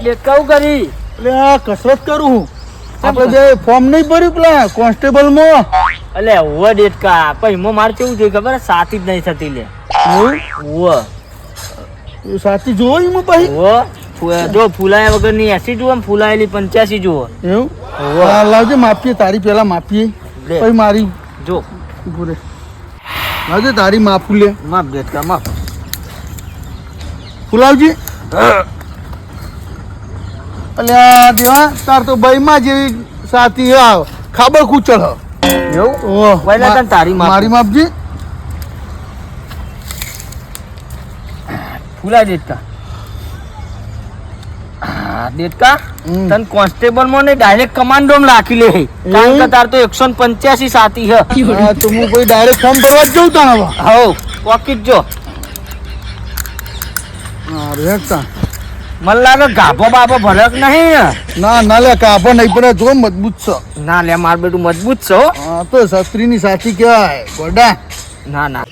દેખાવ કરી એટલે આ કસરત કરું હું. આપણે જે ફોર્મ નહીં ભર્યું પેલા કોન્સ્ટેબલ માં અલે ઓવ દેટકા પછી મો માર કેવું જોઈએ ખબર સાથી જ નહીં થતી લે ઓવ એ સાથી જોવો એમાં પછી ઓવ જો ફૂલાયા વગર ની 80 જુઓ ફૂલાયેલી 85 જુઓ એવું હા લાવજે માપીએ તારી પેલા માપીએ પછી મારી જો ઉભું રે લાવજે તારી માપું લે માપ દેટકા માપ ફુલાવજી અલ્યા દેવા તાર તો ભાઈમાં જેવી સાથી ખાબર કૂચળ એવું ઓહ પહેલા તને તારી માપ મારી માપજી ફૂલા દેટકા દેટકા તન કોન્સ્ટેબલ માં ને ડાયરેક્ટ કમાન્ડો માં રાખી લે કારણ કે તાર તો 185 સાથી હે હા તો હું કોઈ ડાયરેક્ટ ફોર્મ ભરવા જ જઉં તા હવે હાઉ પોકેટ જો હા રેખતા મને લાગે ગાભો બાભો ભરક નહીં ના ના લે કાપો નહીં પડે જો મજબૂત છે ના લે માર બેટું મજબૂત છે હો હા તો શસ્ત્રીની સાથી કહેવાય ગોડા ના ના